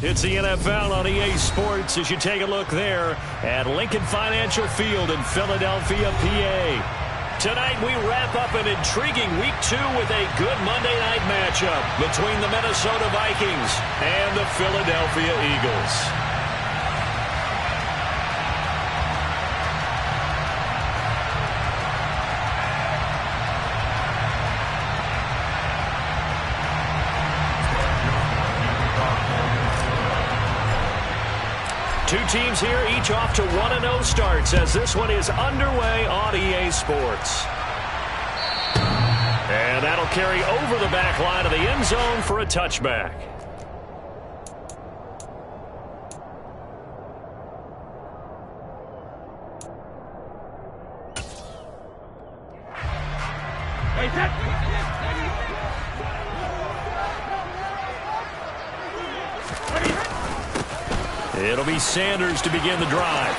It's the NFL on EA Sports as you take a look there at Lincoln Financial Field in Philadelphia, PA. Tonight we wrap up an intriguing Week 2 with a good Monday night matchup between the Minnesota Vikings and the Philadelphia Eagles. Two teams here, each off to 1-0 starts as this one is underway on EA Sports. And that'll carry over the back line of the end zone for a touchback. It'll be Sanders to begin the drive.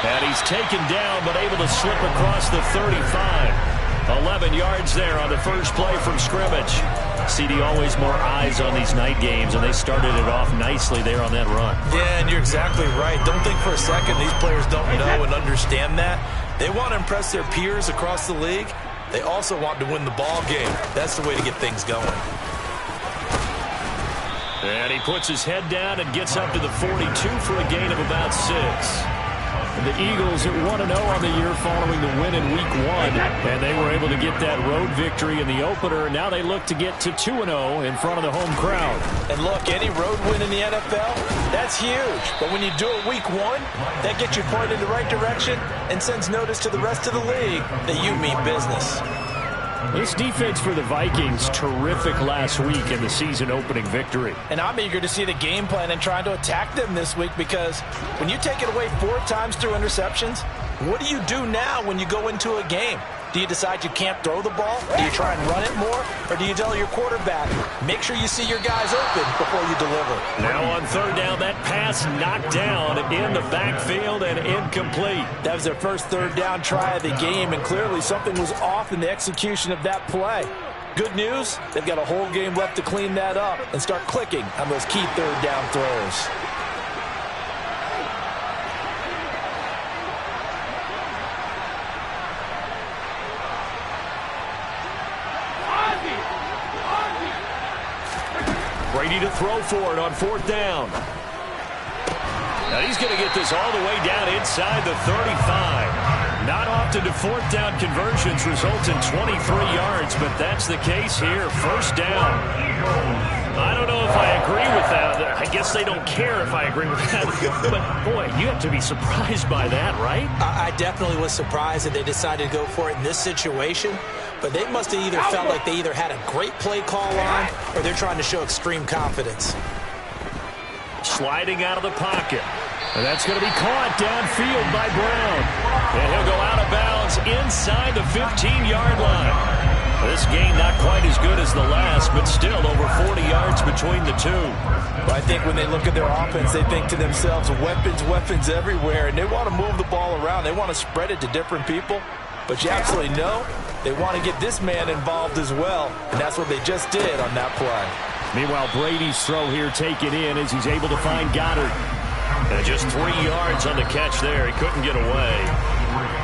And he's taken down but able to slip across the 35. 11 yards there on the first play from scrimmage. CD, always more eyes on these night games, and they started it off nicely there on that run. Yeah, and you're exactly right. Don't think for a second these players don't know and understand that. They want to impress their peers across the league. They also want to win the ball game. That's the way to get things going. And he puts his head down and gets up to the 42 for a gain of about 6. And the Eagles at 1-0 on the year following the win in Week 1. And they were able to get that road victory in the opener. Now they look to get to 2-0 in front of the home crowd. And look, any road win in the NFL, that's huge. But when you do it Week 1, that gets you pointed in the right direction and sends notice to the rest of the league that you mean business. This defense for the Vikings, terrific last week in the season-opening victory. And I'm eager to see the game plan and trying to attack them this week because when you take it away 4 times through interceptions, what do you do now when you go into a game? Do you decide you can't throw the ball? Do you try and run it more? Or do you tell your quarterback, make sure you see your guys open before you deliver? Now on third down, that pass knocked down in the backfield and incomplete. That was their first third down try of the game, and clearly something was off in the execution of that play. Good news, they've got a whole game left to clean that up and start clicking on those key third down throws. Brady to throw for it on fourth down. Now he's going to get this all the way down inside the 35. Not often do fourth down conversions result in 23 yards, but that's the case here. First down. I don't know if I agree with that. I guess they don't care if I agree with that. But, boy, you have to be surprised by that, right? I definitely was surprised that they decided to go for it in this situation. But they must have either felt like they either had a great play call on or they're trying to show extreme confidence. Sliding out of the pocket. And that's going to be caught downfield by Brown. And he'll go out of bounds inside the 15-yard line. This game not quite as good as the last, but still over 40 yards between the two. But I think when they look at their offense, they think to themselves, weapons everywhere, and they want to move the ball around. They want to spread it to different people. But you absolutely know they want to get this man involved as well, and that's what they just did on that play. Meanwhile, Brady's throw here taken in as he's able to find Goddard. And just 3 yards on the catch there. He couldn't get away.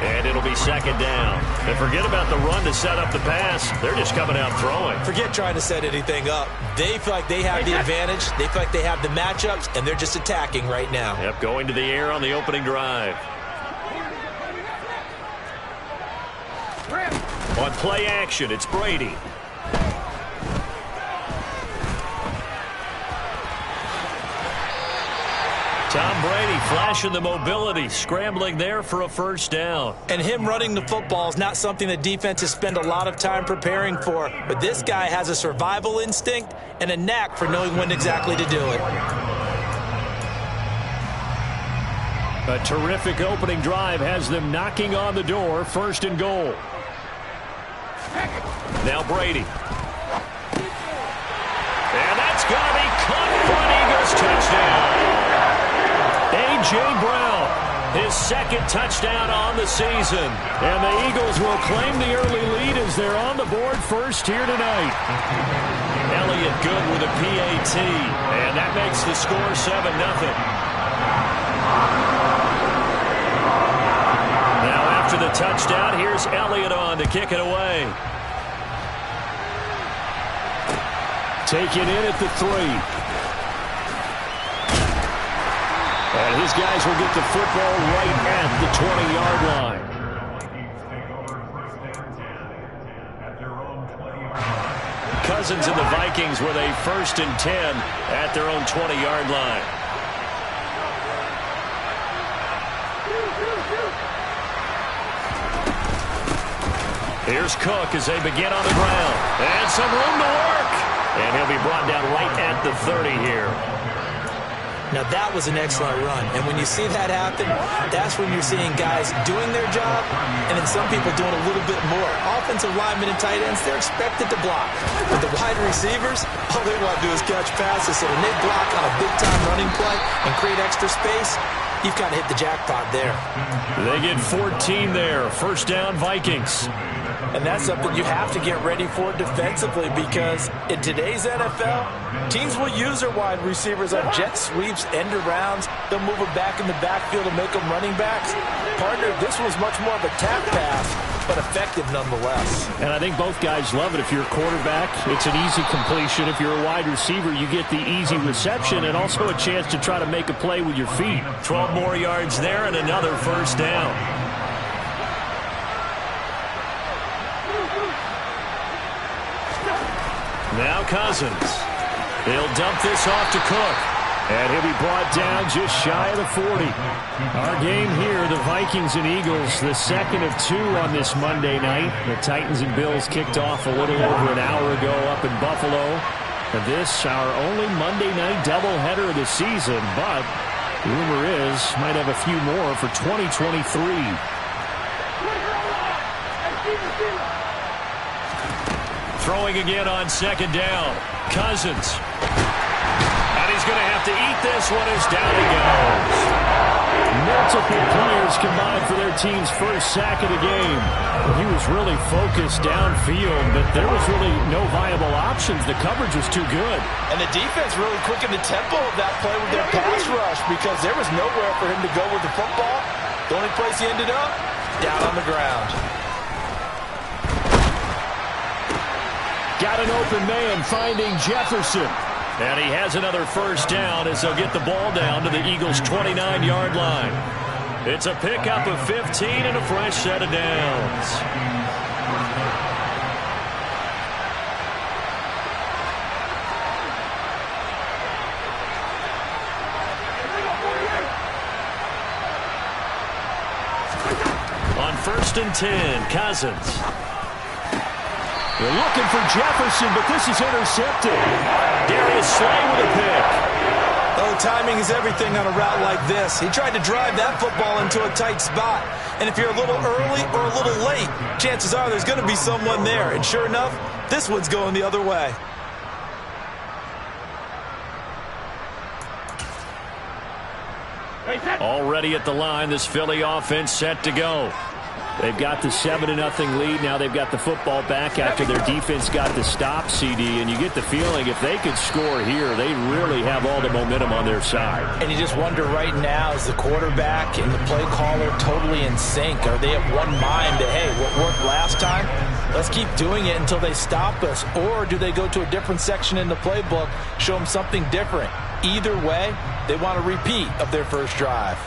And it'll be second down. And forget about the run to set up the pass. They're just coming out throwing. Forget trying to set anything up. They feel like they have the advantage. They feel like they have the matchups, and they're just attacking right now. Yep, going to the air on the opening drive. On play action, it's Brady. Tom Brady flashing the mobility, scrambling there for a first down. And him running the football is not something that defenses spend a lot of time preparing for. But this guy has a survival instinct and a knack for knowing when exactly to do it. A terrific opening drive has them knocking on the door, first and goal. Now Brady. And that's going to be caught for an Eagles touchdown. A.J. Brown, his second touchdown on the season. And the Eagles will claim the early lead as Eagles, they're on the board first here tonight. Elliott good with a PAT, and that makes the score 7-0. Now after the touchdown, here's Elliott on to kick it away. Take it in at the 3. And his guys will get the football right at the 20-yard line. Cousins and the Vikings with a 1st and 10 at their own 20-yard line. Here's Cook as they begin on the ground. And some room to work. And he'll be brought down right at the 30 here. Now, that was an excellent run. And when you see that happen, that's when you're seeing guys doing their job and then some people doing a little bit more. Offensive linemen and tight ends, they're expected to block. But the wide receivers, all they want to do is catch passes. So when they block on a big-time running play and create extra space, you've got to hit the jackpot there. They get 14 there. First down, Vikings. And that's something you have to get ready for defensively, because in today's NFL, teams will use their wide receivers on jet sweeps, end arounds. They'll move them back in the backfield and make them running backs. Partner, this was much more of a tap pass, but effective nonetheless. And I think both guys love it. If you're a quarterback, it's an easy completion. If you're a wide receiver, you get the easy reception and also a chance to try to make a play with your feet. 12 more yards there and another first down. Now Cousins. He'll dump this off to Cook. And he'll be brought down just shy of the 40. Our game here, the Vikings and Eagles, the second of 2 on this Monday night. The Titans and Bills kicked off a little over an hour ago up in Buffalo. And this, our only Monday night doubleheader of the season. But rumor is, might have a few more for 2023. Throwing again on second down. Cousins. And he's going to have to eat this one as down he goes. Multiple players combined for their team's first sack of the game. He was really focused downfield, but there was really no viable options. The coverage was too good. And the defense really quickened the tempo of that play with their pass rush, because there was nowhere for him to go with the football. The only place he ended up, down on the ground. Got an open man finding Jefferson. And he has another first down as they'll get the ball down to the Eagles' 29-yard line. It's a pickup of 15 and a fresh set of downs. On 1st and 10, Cousins. They're looking for Jefferson, but this is intercepted. Darius Slay with a pick. Oh, timing is everything on a route like this. He tried to drive that football into a tight spot. And if you're a little early or a little late, chances are there's going to be someone there. And sure enough, this one's going the other way. Already at the line, this Philly offense set to go. They've got the 7-0 lead. Now they've got the football back after their defense got the stop, CD. And you get the feeling if they could score here, they really have all the momentum on their side. And you just wonder right now, is the quarterback and the play caller totally in sync? Are they of one mind that, hey, what worked last time, let's keep doing it until they stop us? Or do they go to a different section in the playbook, show them something different? Either way, they want a repeat of their first drive.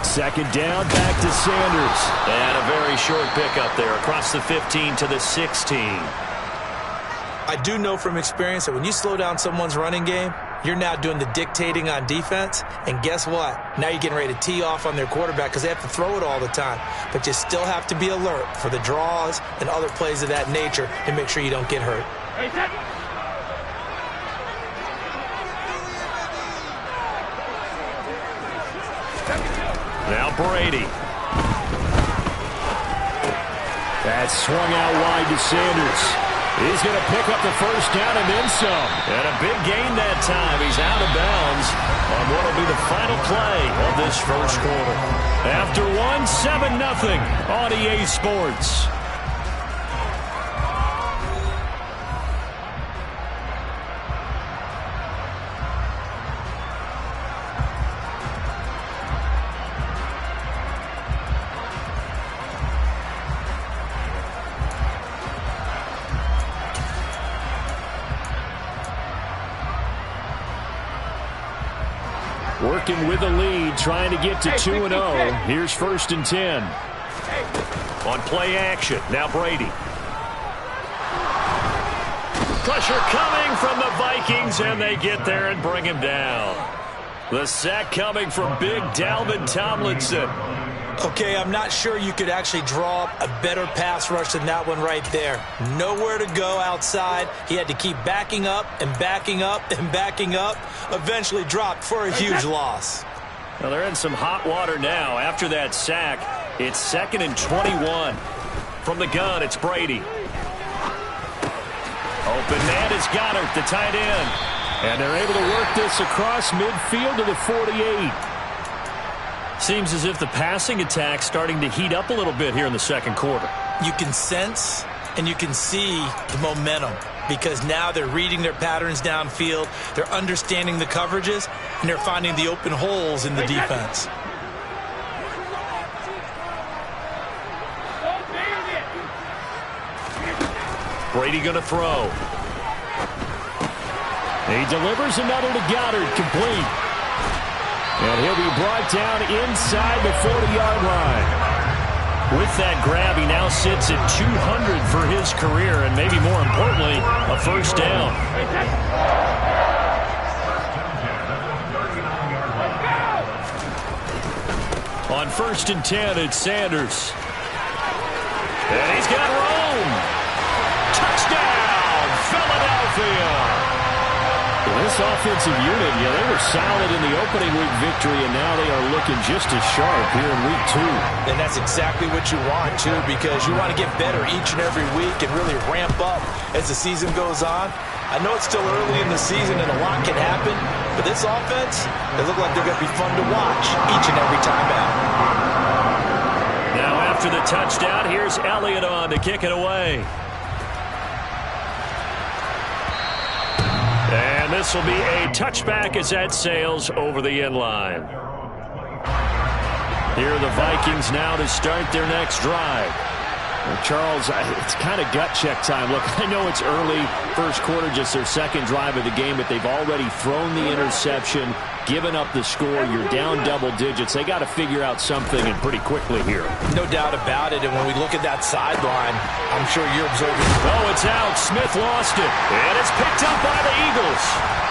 Second down, back to Sanders. And a very short pickup there across the 15 to the 16. I do know from experience that when you slow down someone's running game, you're now doing the dictating on defense. And guess what? Now you're getting ready to tee off on their quarterback because they have to throw it all the time. But you still have to be alert for the draws and other plays of that nature to make sure you don't get hurt. Now Brady. That's swung out wide to Sanders. He's going to pick up the first down and then some. And a big gain that time. He's out of bounds on what will be the final play of this first quarter. After one, 7-0 on EA Sports. Working with a lead, trying to get to 2-0. Here's 1st and 10. On play action, now Brady. Pressure coming from the Vikings, and they get there and bring him down. The sack coming from big Dalvin Tomlinson. Okay, I'm not sure you could actually draw up a better pass rush than that one right there. Nowhere to go outside. He had to keep backing up and backing up and backing up. Eventually dropped for a huge loss. Well, they're in some hot water now. After that sack, it's 2nd and 21. From the gun, it's Brady. Open man is Goddard, the tight end. And they're able to work this across midfield to the 48. Seems as if the passing attack's starting to heat up a little bit here in the second quarter. You can sense and you can see the momentum because now they're reading their patterns downfield, they're understanding the coverages, and they're finding the open holes in the defense. Brady going to throw. He delivers another to Goddard, complete. And he'll be brought down inside the 40-yard line. With that grab, he now sits at 200 for his career, and maybe more importantly, a first down. On 1st and 10, it's Sanders. And he's got Rome. Touchdown, Philadelphia. This offensive unit, they were solid in the opening week victory, and now they are looking just as sharp here in week 2. And that's exactly what you want, too, because you want to get better each and every week and really ramp up as the season goes on. I know it's still early in the season and a lot can happen, but this offense, they look like they're going to be fun to watch each and every time out. Now after the touchdown, here's Elliott on to kick it away. And this will be a touchback as that sails over the end line. Here are the Vikings now to start their next drive. Well, Charles, it's kind of gut check time. Look, I know it's early, first quarter, just their second drive of the game, but they've already thrown the interception, given up the score. You're down double digits. They got to figure out something, and pretty quickly here. No doubt about it, and when we look at that sideline, I'm sure you're observing. Oh, it's out. Smith lost it, and it's picked up by the Eagles.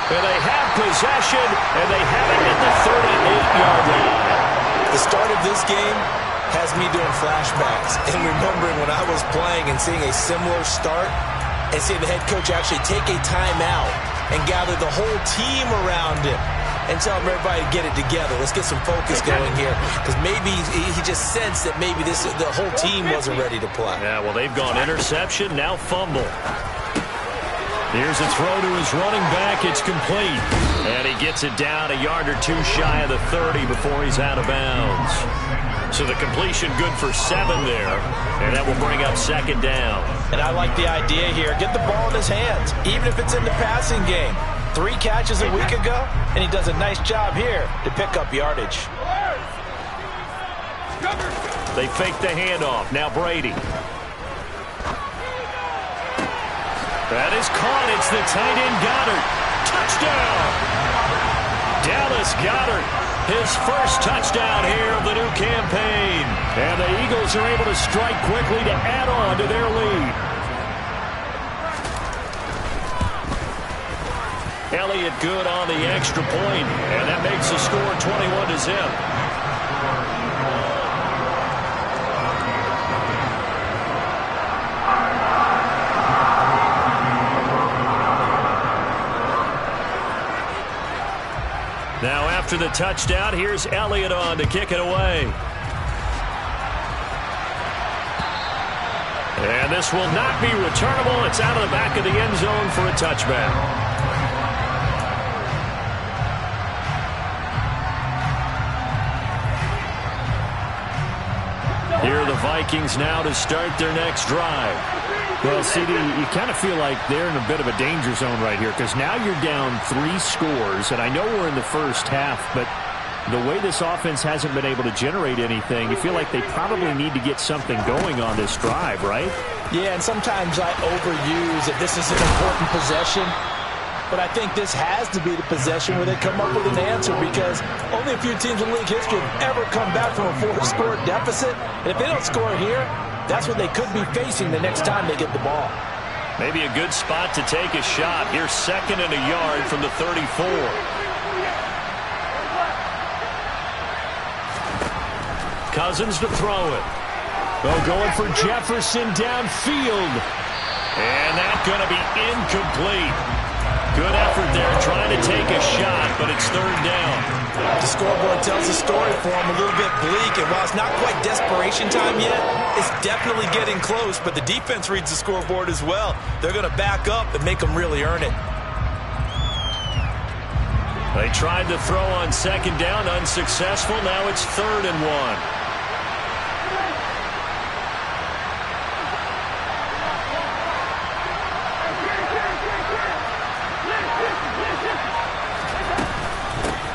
And they have possession, and they have it at the 38-yard line. The start of this game has me doing flashbacks and remembering when I was playing and seeing a similar start and seeing the head coach actually take a timeout and gather the whole team around him and tell everybody to get it together. Let's get some focus going here because maybe he just sensed that maybe the whole team wasn't ready to play. Yeah, well, they've gone interception, now fumble. Here's a throw to his running back. It's complete. And he gets it down a yard or two shy of the 30 before he's out of bounds. So the completion good for 7 there. And that will bring up second down. And I like the idea here. Get the ball in his hands, even if it's in the passing game. 3 catches a week ago, and he does a nice job here to pick up yardage. They fake the handoff. Now Brady. That is caught. It's the tight end Goddard. Touchdown! Dallas Goedert, his first touchdown here of the new campaign. And the Eagles are able to strike quickly to add on to their lead. Elliott good on the extra point, and that makes the score 21-0. Now after the touchdown, here's Elliott on to kick it away. And this will not be returnable. It's out of the back of the end zone for a touchback. Here are the Vikings now to start their next drive. Well, CD, you kind of feel like they're in a bit of a danger zone right here because now you're down 3 scores, and I know we're in the first half, but the way this offense hasn't been able to generate anything, you feel like they probably need to get something going on this drive, right? Yeah, and sometimes I overuse that this is an important possession. But I think this has to be the possession where they come up with an answer because only a few teams in league history have ever come back from a 4-score deficit. And if they don't score here, that's what they could be facing the next time they get the ball. Maybe a good spot to take a shot. Here's 2nd and a yard from the 34. Cousins to throw it. Oh, going for Jefferson downfield. And that's going to be incomplete. Good effort there trying to take a shot, but it's 3rd down. The scoreboard tells the story for him a little bit bleak, and while it's not quite desperation time yet, it's definitely getting close, but the defense reads the scoreboard as well. They're going to back up and make them really earn it. They tried to throw on 2nd down, unsuccessful. Now it's 3rd and 1.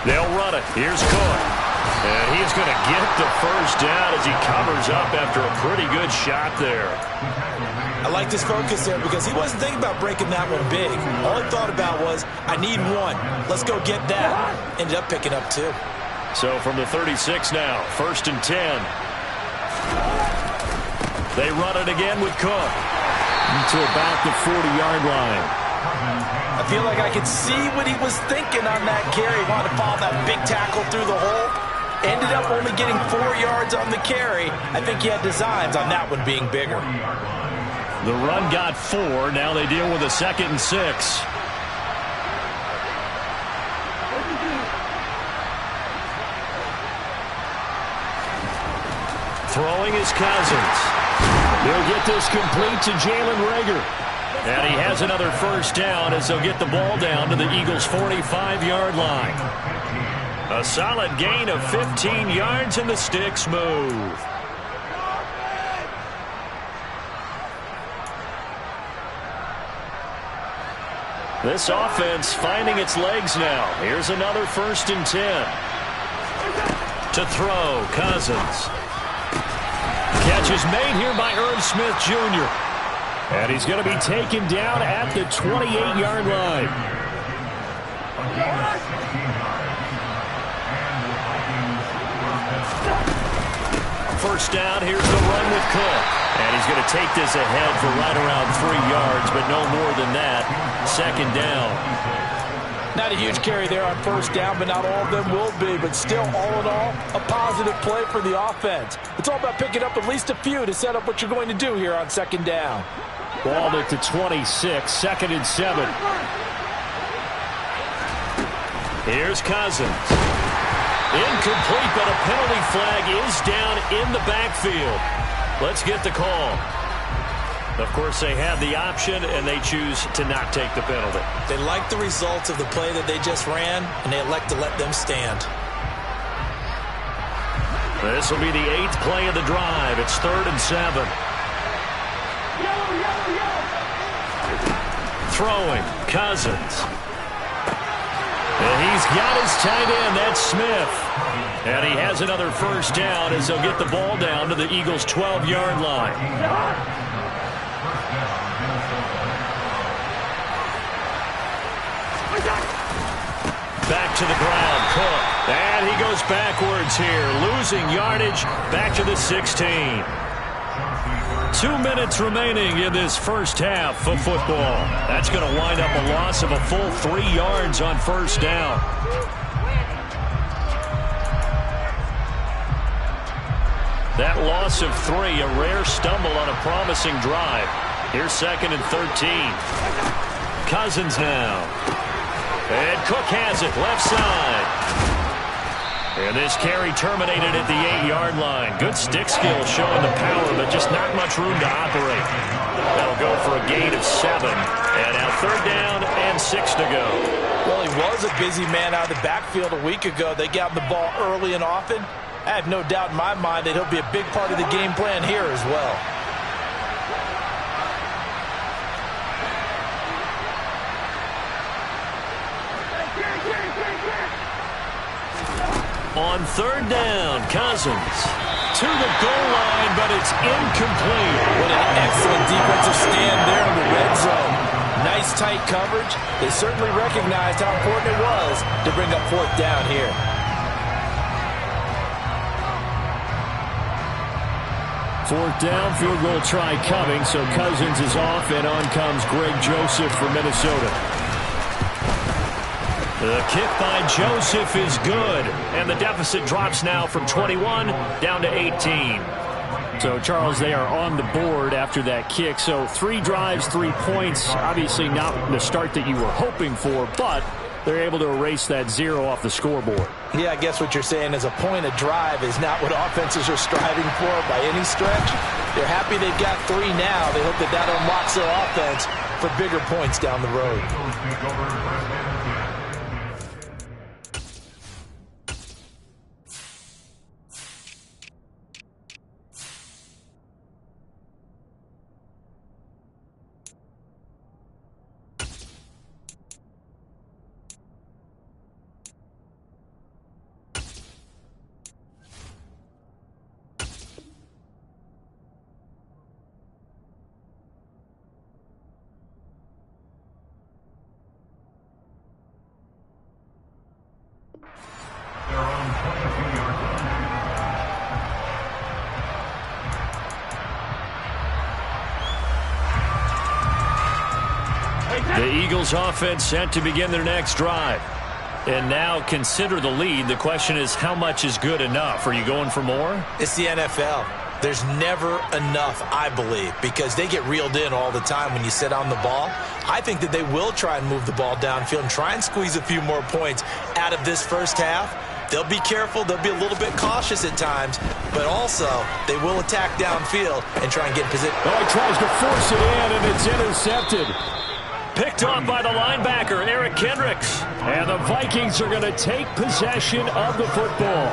They'll run it. Here's Cook. And he's going to get the 1st down as he covers up after a pretty good shot there. I like this focus there because he wasn't thinking about breaking that one big. All he thought about was, I need 1. Let's go get that. Ended up picking up 2. So from the 36 now, 1st and 10. They run it again with Cook. To about the 40-yard line. I feel like I could see what he was thinking on that carry. Wanted to follow that big tackle through the hole. Ended up only getting 4 yards on the carry. I think he had designs on that one being bigger. The run got 4. Now they deal with a 2nd and 6. Throwing is Cousins. They'll get this complete to Jalen Reagor. And he has another 1st down as they'll get the ball down to the Eagles' 45-yard line. A solid gain of 15 yards and the sticks move. This offense finding its legs now. Here's another 1st and 10. To throw, Cousins. Catch is made here by Irv Smith Jr. And he's going to be taken down at the 28-yard line. First down, here's the run with Cook. And he's going to take this ahead for right around 3 yards, but no more than that. 2nd down. Not a huge carry there on 1st down, but not all of them will be. But still, all in all, a positive play for the offense. It's all about picking up at least a few to set up what you're going to do here on 2nd down. Balled it to 26, 2nd and 7. Here's Cousins. Incomplete, but a penalty flag is down in the backfield. Let's get the call. Of course, they have the option, and they choose to not take the penalty. They like the results of the play that they just ran, and they elect to let them stand. This will be the 8th play of the drive. It's 3rd and 7. Throwing, Cousins. And he's got his tight end, that's Smith. And he has another 1st down as they'll get the ball down to the Eagles' 12-yard line. Back to the ground, Cook. And he goes backwards here, losing yardage back to the 16. 2 minutes remaining in this first half of football. That's going to wind up a loss of a full 3 yards on 1st down. That loss of 3, a rare stumble on a promising drive. Here's 2nd and 13. Cousins now. And Cook has it, left side. And this carry terminated at the 8-yard line. Good stick skill showing the power, but just not much room to operate. That'll go for a gain of 7. And now 3rd down and 6 to go. Well, he was a busy man out of the backfield a week ago. They got the ball early and often. I have no doubt in my mind that he'll be a big part of the game plan here as well. On 3rd down, Cousins to the goal line, but it's incomplete. What an excellent defensive stand there in the red zone. Nice tight coverage. They certainly recognized how important it was to bring up 4th down here. Fourth down, field goal try coming, so Cousins is off, and on comes Greg Joseph for Minnesota. The kick by Joseph is good, and the deficit drops now from 21 down to 18. So, Charles, they are on the board after that kick. So 3 drives, 3 points. Obviously not the start that you were hoping for, but they're able to erase that 0 off the scoreboard. Yeah, I guess what you're saying is a point of drive is not what offenses are striving for by any stretch. They're happy they've got 3 now. They hope that that unlocks their offense for bigger points down the road. The Eagles offense set to begin their next drive. And now consider the lead. The question is, how much is good enough? Are you going for more? It's the NFL. There's never enough, I believe, because they get reeled in all the time when you sit on the ball. I think that they will try and move the ball downfield and try and squeeze a few more points out of this first half. They'll be careful. They'll be a little bit cautious at times, but also they will attack downfield and try and get in position. Oh, he tries to force it in, and it's intercepted. Picked off by the linebacker, Eric Kendricks. And the Vikings are going to take possession of the football.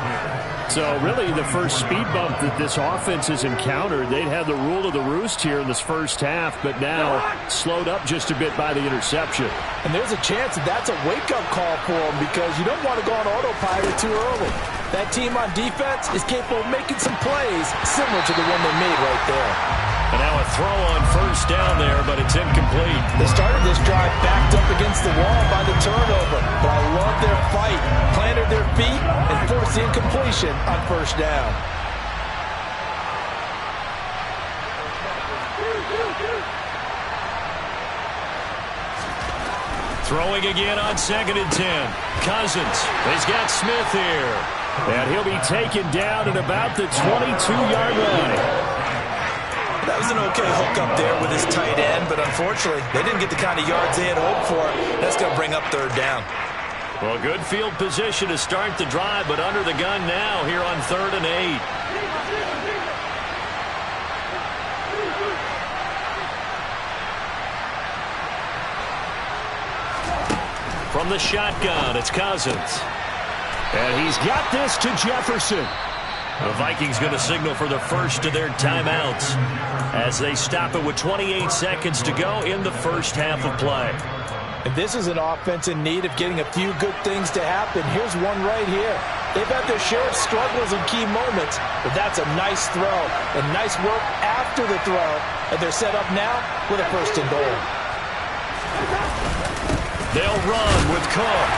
So really the first speed bump that this offense has encountered. They'd had the rule of the roost here in this first half, but now slowed up just a bit by the interception. And there's a chance that that's a wake-up call for them because you don't want to go on autopilot too early. That team on defense is capable of making some plays similar to the one they made right there. And now a throw on 1st down there, but it's incomplete. They started this drive backed up against the wall by the turnover, but I love their fight. Planted their feet and forced the incompletion on 1st down. Throwing again on 2nd and 10. Cousins. He's got Smith here. And he'll be taken down at about the 22-yard line. That was an okay hook up there with his tight end, but unfortunately, they didn't get the kind of yards they had hoped for. That's going to bring up 3rd down. Well, good field position to start the drive, but under the gun now here on 3rd and 8. From the shotgun, it's Cousins. And he's got this to Jefferson. The Vikings going to signal for the first of their timeouts as they stop it with 28 seconds to go in the first half of play. And this is an offense in need of getting a few good things to happen. Here's one right here. They've had their share of struggles in key moments, but that's a nice throw and nice work after the throw. And they're set up now with a 1st and goal. They'll run with Cook.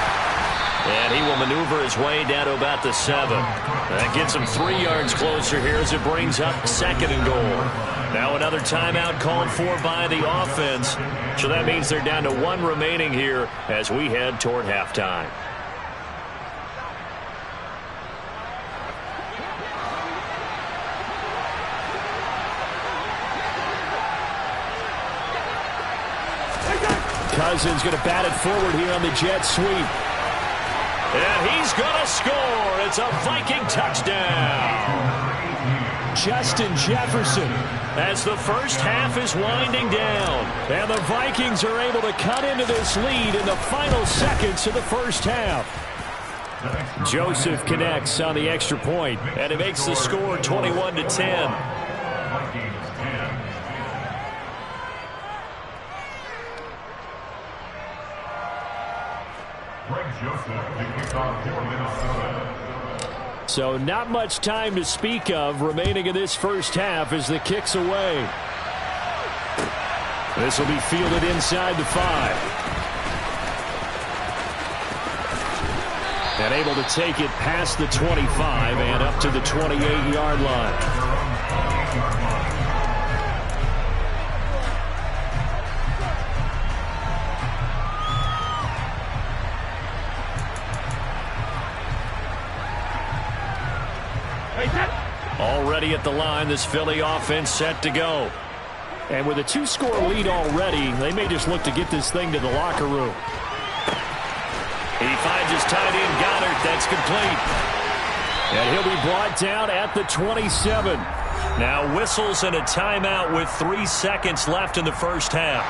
And he will maneuver his way down to about the 7. That gets him 3 yards closer here as it brings up 2nd and goal. Now another timeout called for by the offense. So that means they're down to 1 remaining here as we head toward halftime. Cousins going to bat it forward here on the jet sweep. And he's going to score. It's a Viking touchdown. Justin Jefferson. As the first half is winding down. And the Vikings are able to cut into this lead in the final seconds of the first half. Joseph connects on the extra point. And it makes the score 21-10. So not much time to speak of remaining in this first half as the kick's away. This will be fielded inside the 5. And able to take it past the 25 and up to the 28-yard line. Already at the line, this Philly offense set to go. And with a 2-score lead already, they may just look to get this thing to the locker room. He finds his tight end, Goddard. That's complete. And he'll be brought down at the 27. Now whistles and a timeout with 3 seconds left in the first half.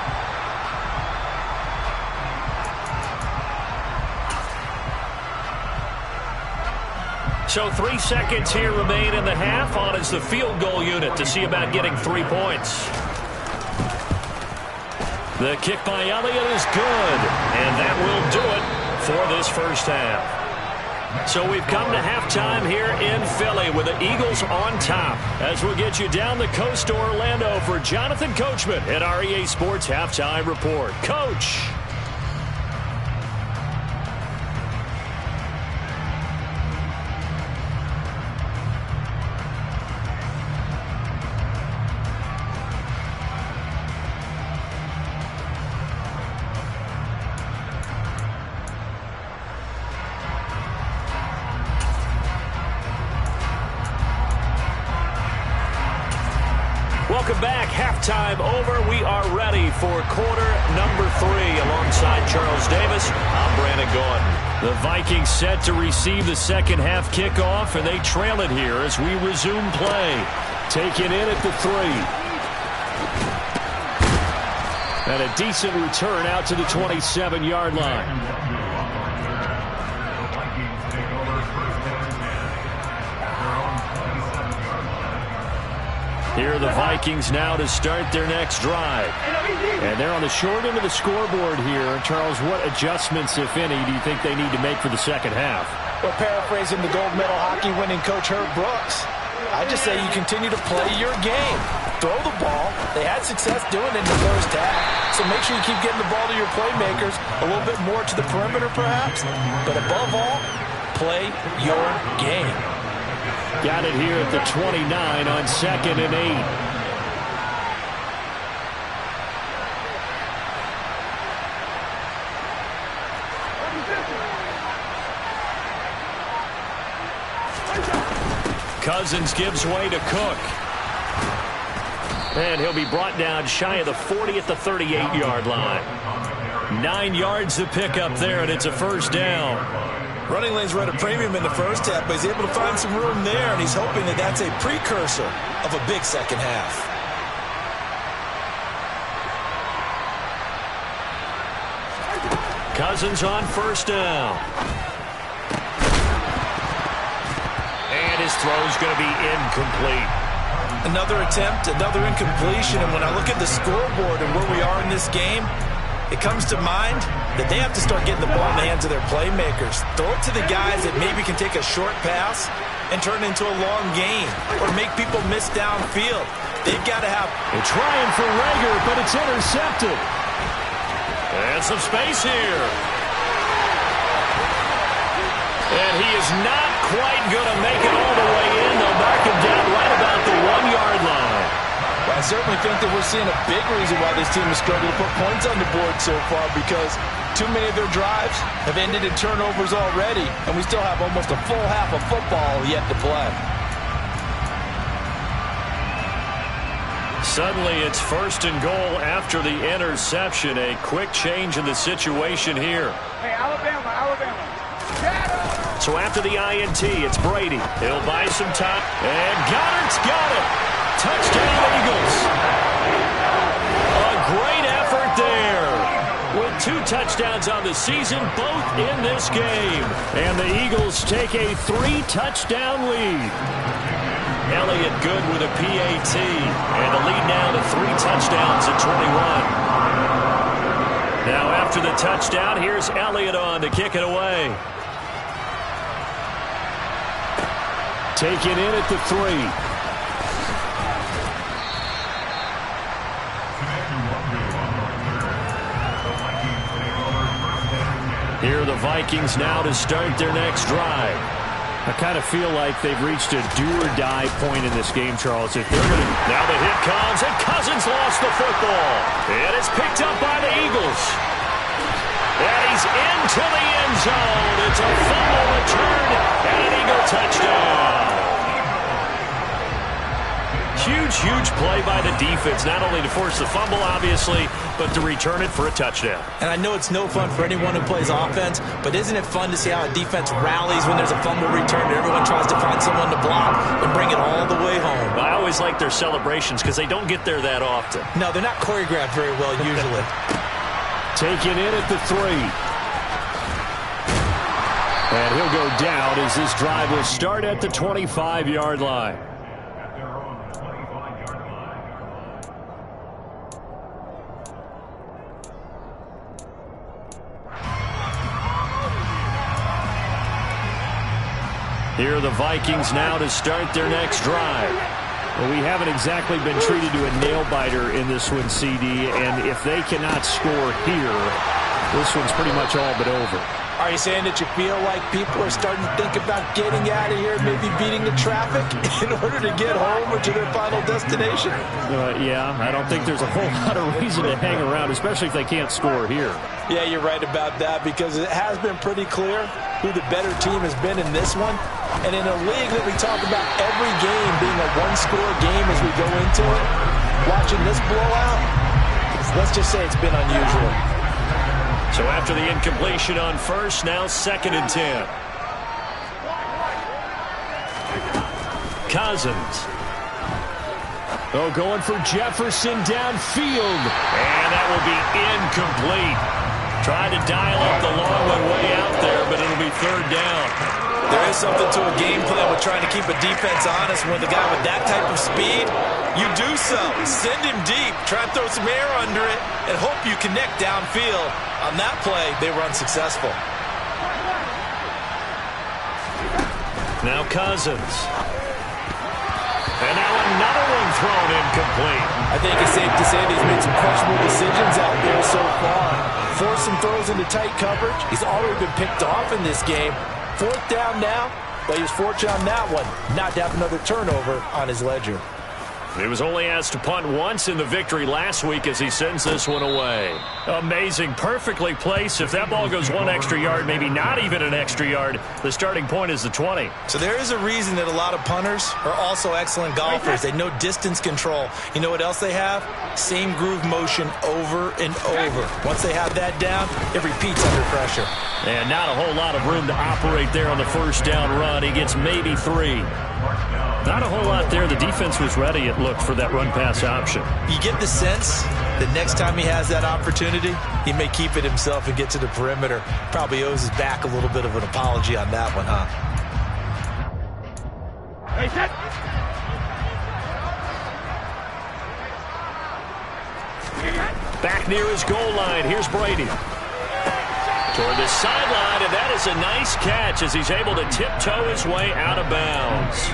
So 3 seconds here remain in the half. On is the field goal unit to see about getting 3 points. The kick by Elliott is good. And that will do it for this first half. So we've come to halftime here in Philly with the Eagles on top. As we'll get you down the coast to Orlando for Jonathan Coachman at our EA Sports Halftime Report. Coach. Welcome back. Halftime over. We are ready for quarter number 3. Alongside Charles Davis, I'm Brandon Gaudin. The Vikings set to receive the second half kickoff, and they trail it here as we resume play. Taken in at the 3. And a decent return out to the 27-yard line. Here are the Vikings now to start their next drive. And they're on the short end of the scoreboard here. Charles, what adjustments, if any, do you think they need to make for the second half? Well, paraphrasing the gold medal hockey winning coach Herb Brooks, I just say you continue to play your game. Throw the ball. They had success doing it in the first half. So make sure you keep getting the ball to your playmakers, a little bit more to the perimeter perhaps. But above all, play your game. Got it here at the 29 on 2nd and 8. Cousins gives way to Cook. And he'll be brought down shy of the 40 at the 38-yard line. 9 yards to pick up there, and it's a first down. Running lanes were at a premium in the first half, but he's able to find some room there, and he's hoping that that's a precursor of a big second half. Cousins on first down. And his throw's going to be incomplete. Another attempt, another incompletion, and when I look at the scoreboard and where we are in this game, it comes to mind that they have to start getting the ball in the hands of their playmakers. Throw it to the guys that maybe can take a short pass and turn it into a long gain or make people miss downfield. They've got to have... They're trying for Reagor, but it's intercepted. And some space here. And he is not quite going to make it all the way in. They'll knock him down right about the 1-yard line. Well, I certainly think that we're seeing a big reason why this team has struggled to put points on the board so far, because too many of their drives have ended in turnovers already, and we still have almost a full half of football yet to play. Suddenly it's first and goal after the interception. A quick change in the situation here. Hey, Alabama. So after the INT, it's Brady. He'll buy some time. And Goddard's got it. Touchdown, Eagles. A great effort there. With 2 touchdowns on the season, both in this game. And the Eagles take a 3-touchdown lead. Elliott good with a PAT. And the lead now to 3 touchdowns at 21. Now after the touchdown, here's Elliott on to kick it away. Taken in at the 3. Here are the Vikings now to start their next drive. I kind of feel like they've reached a do-or-die point in this game, Charles. If they're going to... Now the hit comes, and Cousins lost the football. And it's picked up by the Eagles. And he's into the end zone. It's a fumble return and an Eagle touchdown. Huge play by the defense, not only to force the fumble, obviously, but to return it for a touchdown. And I know it's no fun for anyone who plays offense, but isn't it fun to see how a defense rallies when there's a fumble return and everyone tries to find someone to block and bring it all the way home? I always like their celebrations because they don't get there that often. No, they're not choreographed very well usually. Taken in at the 3. And he'll go down as this drive will start at the 25-yard line. Here are the Vikings now to start their next drive. Well, we haven't exactly been treated to a nail-biter in this one, CD, and if they cannot score here, this one's pretty much all but over. Are you saying that you feel like people are starting to think about getting out of here, maybe beating the traffic in order to get home or to their final destination? Yeah, I don't think there's a whole lot of reason to hang around, especially if they can't score here. Yeah, you're right about that because it has been pretty clear who the better team has been in this one. And in a league that we talk about every game being a one-score game as we go into it, watching this blowout, let's just say it's been unusual. So after the incompletion on first, now 2nd and 10. Cousins. Oh, going for Jefferson downfield. And that will be incomplete. Tried to dial up the long one way out there, but it'll be 3rd down. There is something to a game plan with trying to keep a defense honest when the guy with that type of speed, you do so. Send him deep, try and throw some air under it, and hope you connect downfield. On that play, they were unsuccessful. Now Cousins. And now another one thrown incomplete. I think it's safe to say that he's made some questionable decisions out there so far. Forced some throws into tight coverage. He's already been picked off in this game. 4th down now, but he was fortunate on that one not to have another turnover on his ledger. He was only asked to punt once in the victory last week as he sends this one away. Amazing, perfectly placed. If that ball goes 1 extra yard, maybe not even an extra yard, the starting point is the 20. So there is a reason that a lot of punters are also excellent golfers. They know distance control. You know what else they have? Same groove motion over and over. Once they have that down, it repeats under pressure. And not a whole lot of room to operate there on the 1st down run. He gets maybe 3. Not a whole lot there. The defense was ready, it looked, for that run-pass option. You get the sense that next time he has that opportunity, he may keep it himself and get to the perimeter. Probably owes his back a little bit of an apology on that one, huh? Hey, set. Back near his goal line. Here's Brady. Toward the sideline, and that is a nice catch as he's able to tiptoe his way out of bounds.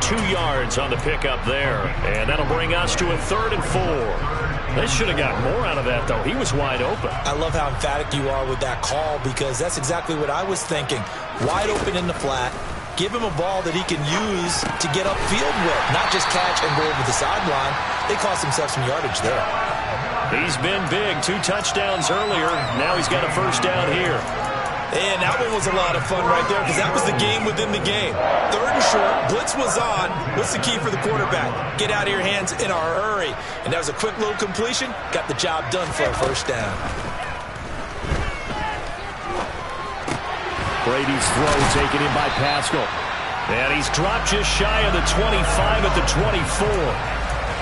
2 yards on the pickup there, and that'll bring us to a 3rd and 4. They should have got more out of that, though. He was wide open. I love how emphatic you are with that call because that's exactly what I was thinking. Wide open in the flat. Give him a ball that he can use to get upfield with, not just catch and go over the sideline. They cost themselves some yardage there. He's been big. 2 touchdowns earlier. Now he's got a 1st down here. And that one was a lot of fun right there because that was the game within the game. 3rd and short. Blitz was on. What's the key for the quarterback? Get out of your hands in a hurry. And that was a quick little completion. Got the job done for a 1st down. Brady's throw taken in by Pascal. And he's dropped just shy of the 25 at the 24.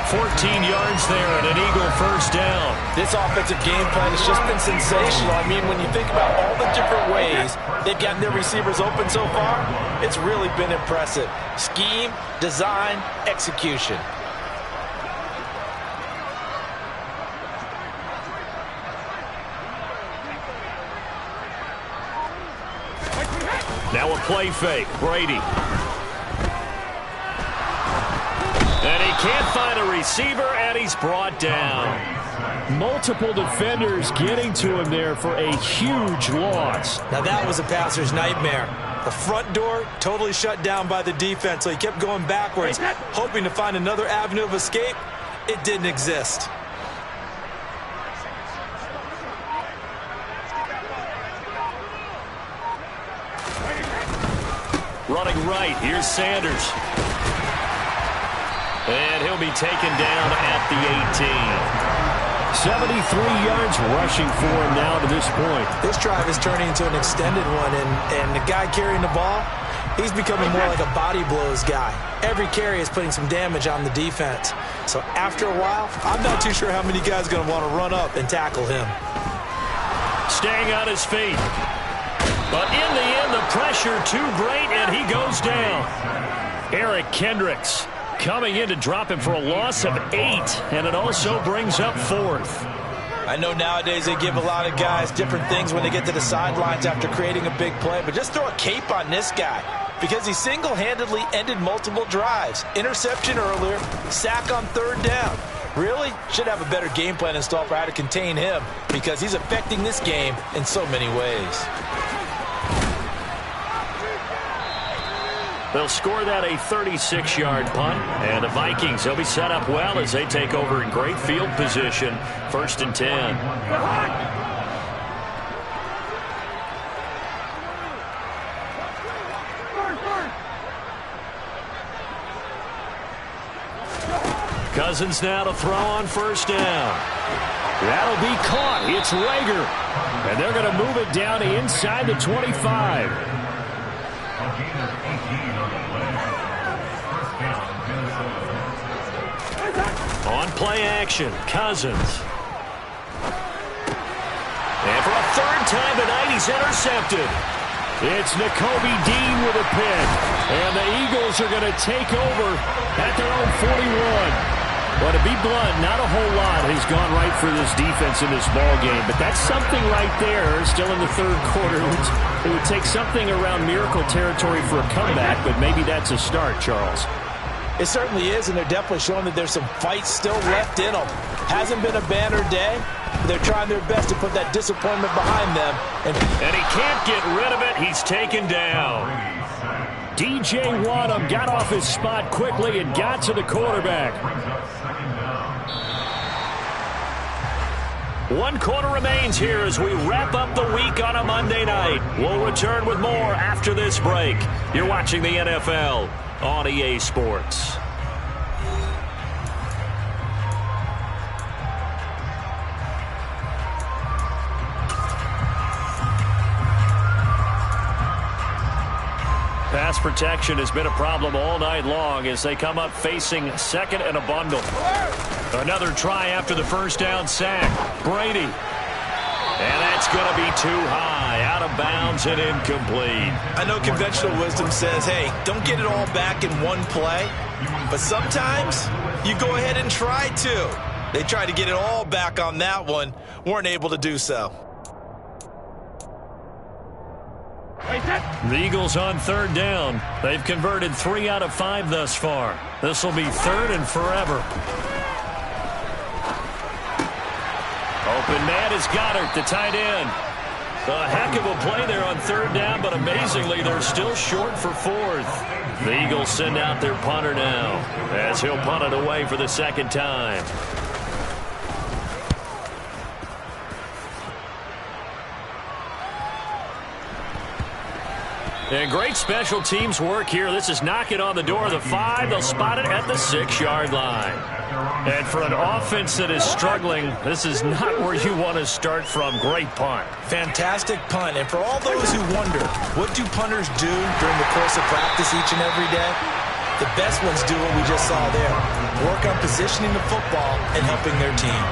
14 yards there and an Eagle first down. This offensive game plan has just been sensational. I mean, when you think about all the different ways they've gotten their receivers open so far, it's really been impressive. Scheme, design, execution. Now a play fake. Brady. And he can't find a receiver, and he's brought down. Multiple defenders getting to him there for a huge loss. Now that was a passer's nightmare. The front door totally shut down by the defense, so he kept going backwards, hoping to find another avenue of escape. It didn't exist. Running right, here's Sanders. And he'll be taken down at the 18. 73 yards rushing for him now to this point. This drive is turning into an extended one, and the guy carrying the ball, he's becoming more like a body blows guy. Every carry is putting some damage on the defense. So after a while, I'm not too sure how many guys are going to want to run up and tackle him. Staying on his feet. But in the end, the pressure too great, and he goes down. Eric Kendricks coming in to drop him for a loss of 8, and it also brings up 4th. I know nowadays they give a lot of guys different things when they get to the sidelines after creating a big play, but just throw a cape on this guy because he single-handedly ended multiple drives. Interception earlier, sack on 3rd down. Really should have a better game plan installed for how to contain him because he's affecting this game in so many ways. They'll score that a 36-yard punt, and the Vikings, they'll be set up well as they take over in great field position, 1st and 10. Cousins now to throw on 1st down. That'll be caught. It's Rager, and they're going to move it down to inside the 25. On play action, Cousins. And for a 3rd time tonight, he's intercepted. It's Nakobe Dean with a pick. And the Eagles are going to take over at their own 41. Well, to be blunt, not a whole lot has gone right for this defense in this ball game, but that's something right there. Still in the 3rd quarter. It would take something around miracle territory for a comeback, but maybe that's a start, Charles. It certainly is, and they're definitely showing that there's some fight still left in them. Hasn't been a banner day, but they're trying their best to put that disappointment behind them. And he can't get rid of it. He's taken down. DJ Wadham got off his spot quickly and got to the quarterback. 1 quarter remains here as we wrap up the week on a Monday night. We'll return with more after this break. You're watching the NFL on EA Sports. Pass protection has been a problem all night long as they come up facing 2nd and a bundle. Another try after the 1st down sack. Brady. And that's going to be too high, out of bounds and incomplete. I know conventional wisdom says, hey, don't get it all back in one play. But sometimes you go ahead and try to. They tried to get it all back on that one, weren't able to do so. The Eagles on 3rd down. They've converted 3 out of 5 thus far. This will be 3rd and forever. Open man is Goddard, the tight end. A heck of a play there on 3rd down, but amazingly, they're still short for 4th. The Eagles send out their punter now as he'll punt it away for the 2nd time. And great special teams work here. This is knocking on the door of the 5. They'll spot it at the 6-yard line. And for an offense that is struggling, this is not where you want to start from. Great punt. Fantastic punt. And for all those who wonder, what do punters do during the course of practice each and every day? The best ones do what we just saw there. Work on positioning the football and helping their team.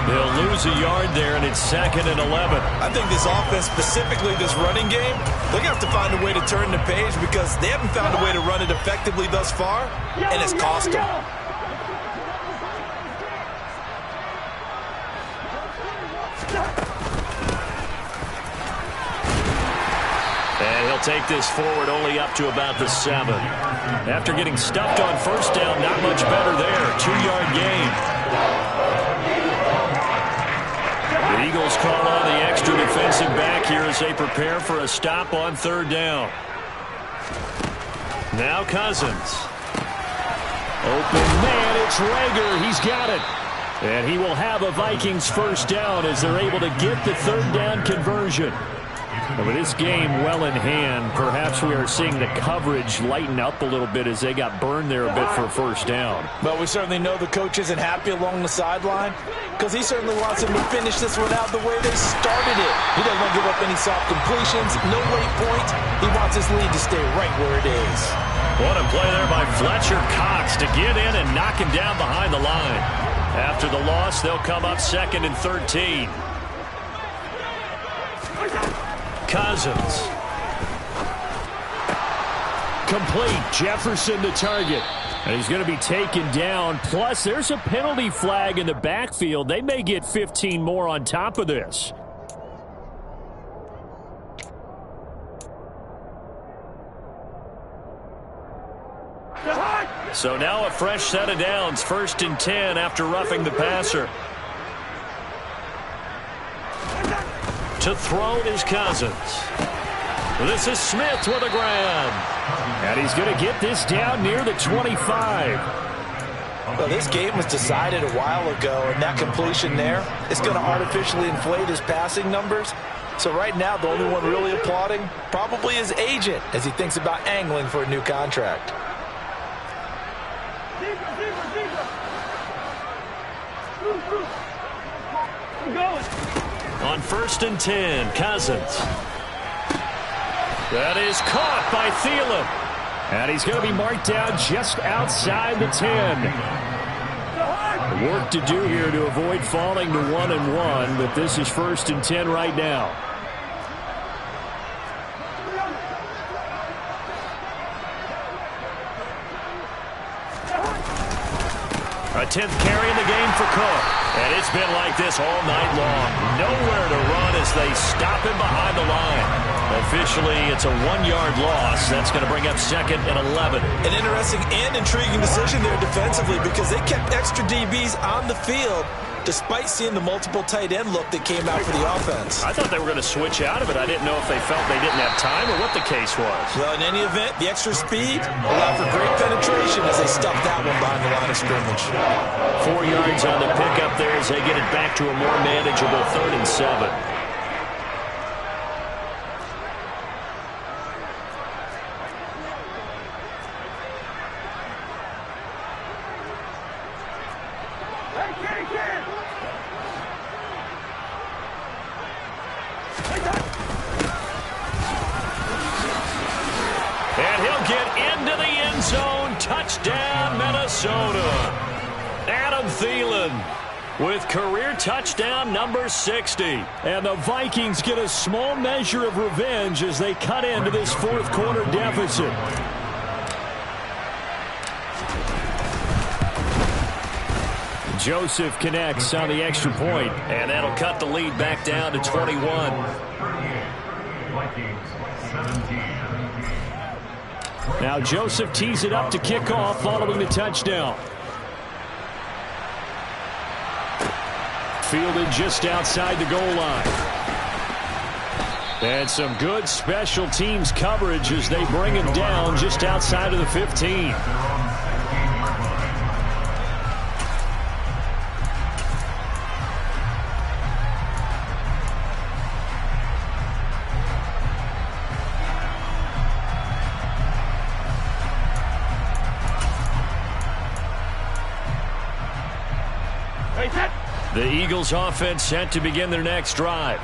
They'll lose a yard there, and it's 2nd and 11. I think this offense, specifically this running game, they're going to have to find a way to turn the page because they haven't found a way to run it effectively thus far, and it's cost them. And he'll take this forward only up to about the 7. After getting stuffed on first down, not much better there. 2-yard gain. The Eagles call on the extra defensive back here as they prepare for a stop on 3rd down. Now Cousins. Open man, it's Reagor. He's got it. And he will have a Vikings first down as they're able to get the 3rd down conversion. And with this game well in hand, perhaps we are seeing the coverage lighten up a little bit as they got burned there a bit for a first down. But we certainly know the coach isn't happy along the sideline because he certainly wants them to finish this one out the way they started it. He doesn't want to give up any soft completions, no late points. He wants his lead to stay right where it is. What a play there by Fletcher Cox to get in and knock him down behind the line. After the loss, they'll come up 2nd and 13. Cousins. Complete. Jefferson to target. And he's going to be taken down. Plus, there's a penalty flag in the backfield. They may get 15 more on top of this. So now a fresh set of downs. 1st and 10 after roughing the passer. To throw is Cousins. This is Smith with a grab. And he's going to get this down near the 25. Well, this game was decided a while ago, and that completion there is going to artificially inflate his passing numbers. So right now, the only one really applauding probably his agent as he thinks about angling for a new contract. On 1st and 10, Cousins. That is caught by Thielen. And he's going to be marked down just outside the 10. Work to do here to avoid falling to 1-1, but this is 1st and 10 right now. A 10th carry in the game for Cook. And it's been like this all night long. Nowhere to run as they stop him behind the line. Officially, it's a 1-yard loss. That's going to bring up 2nd and 11. An interesting and intriguing decision there defensively because they kept extra DBs on the field despite seeing the multiple tight end look that came out for the offense. I thought they were going to switch out of it. I didn't know if they felt they didn't have time or what the case was. Well, in any event, the extra speed allowed for great penetration as they stuffed that one behind the line of scrimmage. 4 yards on the pickup there as they get it back to a more manageable 3rd and 7. And he'll get into the end zone. Touchdown, Minnesota. Adam Thielen with career touchdown number 60. And the Vikings get a small measure of revenge as they cut into this 4th quarter deficit. Joseph connects on the extra point, and that'll cut the lead back down to 21. Now Joseph tees it up to kick off following the touchdown. Fielded just outside the goal line. And some good special teams coverage as they bring him down just outside of the 15. The Eagles offense set to begin their next drive.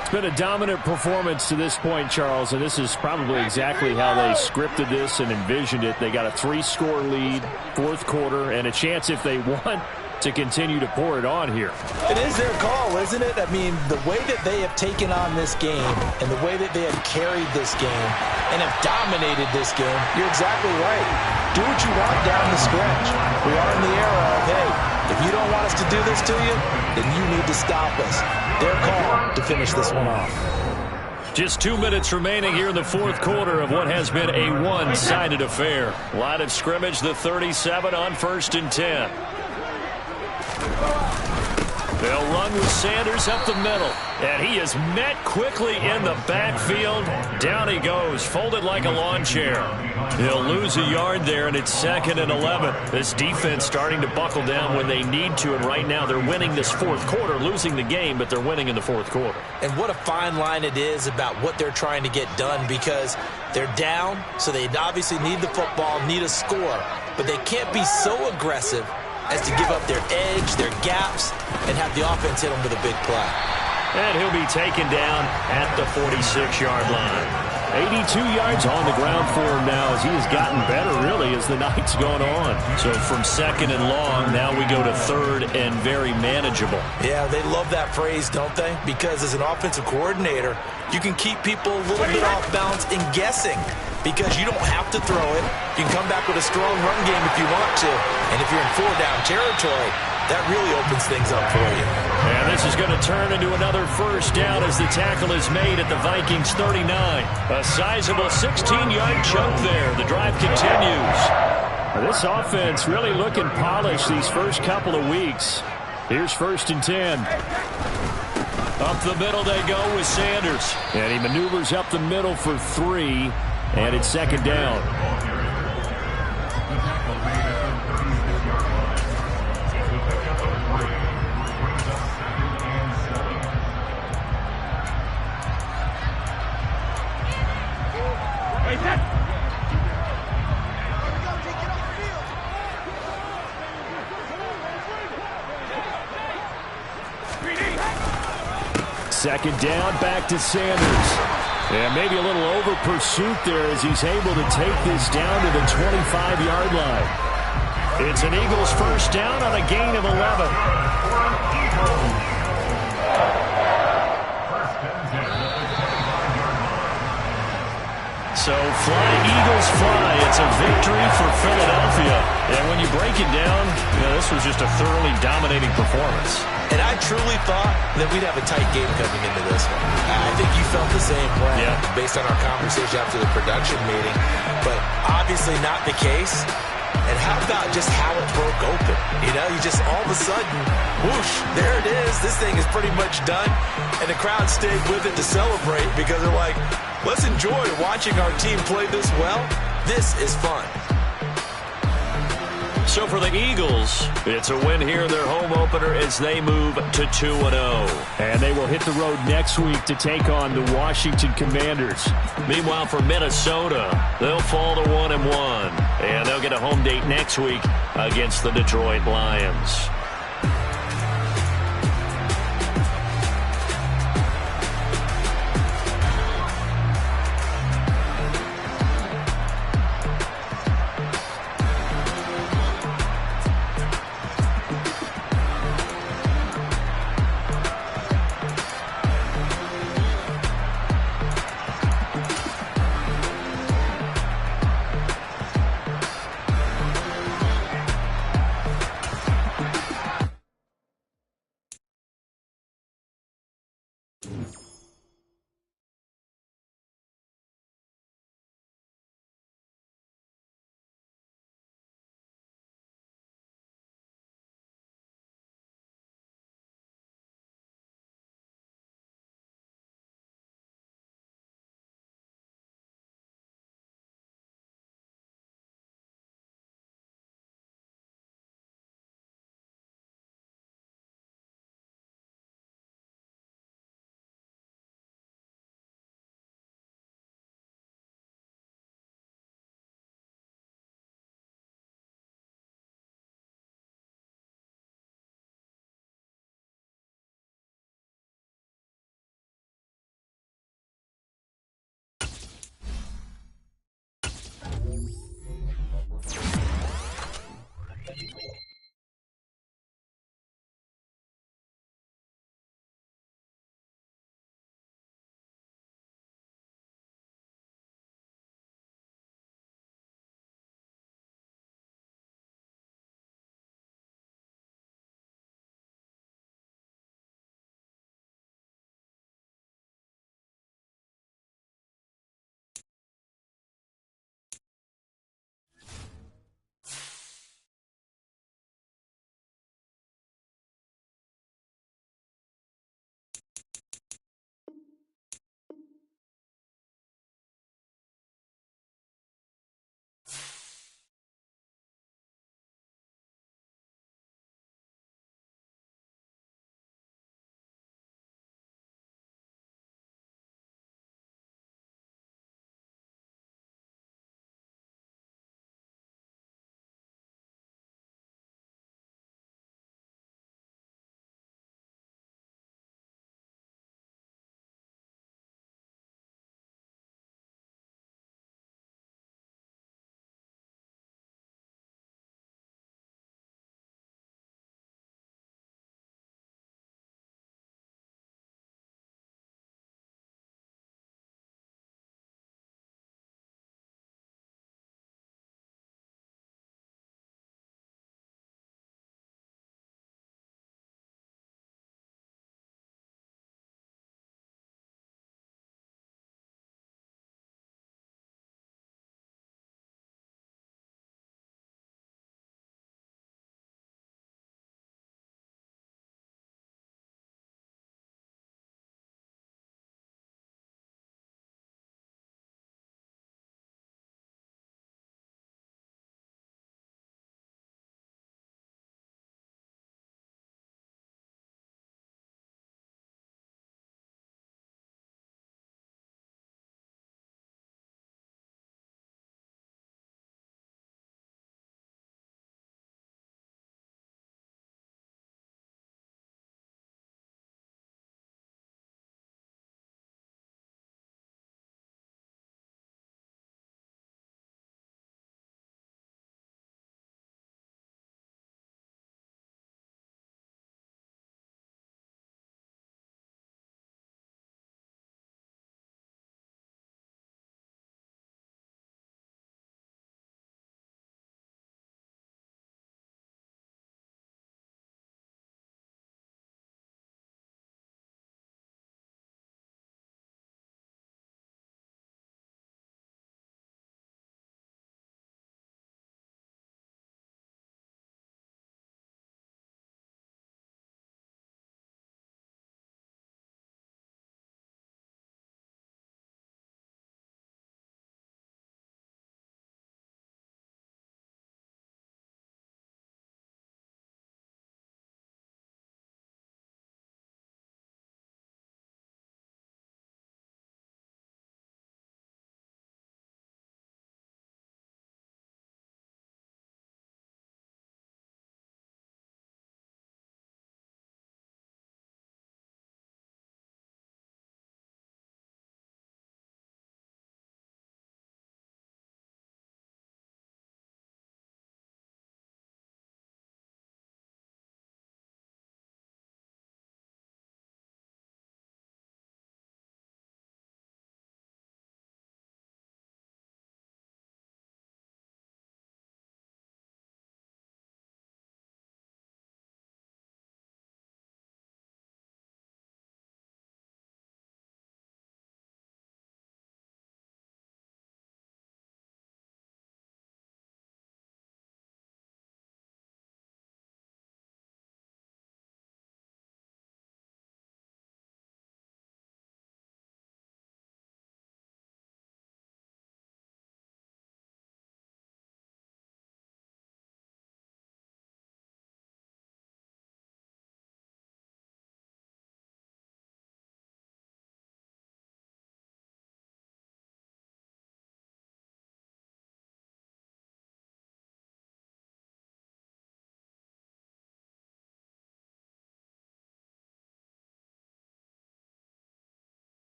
It's been a dominant performance to this point, Charles, and this is probably exactly how they scripted this and envisioned it. They got a 3-score lead, fourth quarter, and a chance if they want to continue to pour it on here. It is their call, isn't it? I mean, the way that they have taken on this game and the way that they have carried this game and have dominated this game, you're exactly right. Do what you want down the stretch. We are in the era of, hey, if you don't want us to do this to you, then you need to stop us. Their call to finish this one off. Just 2 minutes remaining here in the fourth quarter of what has been a one-sided affair. Line of scrimmage, the 37 on 1st and 10. They'll run with Sanders up the middle. And he is met quickly in the backfield. Down he goes, folded like a lawn chair. He'll lose a yard there, and it's 2nd and 11. This defense starting to buckle down when they need to, and right now they're winning this fourth quarter, losing the game, but they're winning in the fourth quarter. And what a fine line it is about what they're trying to get done, because they're down, so they obviously need the football, need a score, but they can't be so aggressive as to give up their edge, their gaps, and have the offense hit them with a big play. And he'll be taken down at the 46-yard line. 82 yards on the ground for him now as he has gotten better, really, as the night's gone on. So from 2nd and long, now we go to 3rd and very manageable. Yeah, they love that phrase, don't they? Because as an offensive coordinator, you can keep people a little bit off balance and guessing, because you don't have to throw it. You can come back with a strong run game if you want to. And if you're in 4-down territory, that really opens things up for you. And this is going to turn into another first down as the tackle is made at the Vikings 39. A sizable 16-yard chunk there. The drive continues. This offense really looking polished these first couple of weeks. Here's 1st and 10. Up the middle they go with Sanders. And he maneuvers up the middle for 3, and it's 2nd down. Second down, back to Sanders. And maybe a little over pursuit there as he's able to take this down to the 25-yard line. It's an Eagles first down on a gain of 11. So fly, Eagles fly. It's a victory for Philadelphia. And when you break it down, this was just a thoroughly dominating performance. And I truly thought that we'd have a tight game coming into this one. I think you felt the same way based on our conversation after the production meeting. But obviously not the case. And how about just how it broke open? You just all of a sudden, whoosh, there it is. This thing is pretty much done. And the crowd stayed with it to celebrate because they're like, let's enjoy watching our team play this well. This is fun. So for the Eagles, it's a win here in their home opener as they move to 2-0. And they will hit the road next week to take on the Washington Commanders. Meanwhile, for Minnesota, they'll fall to 1-1. And they'll get a home date next week against the Detroit Lions.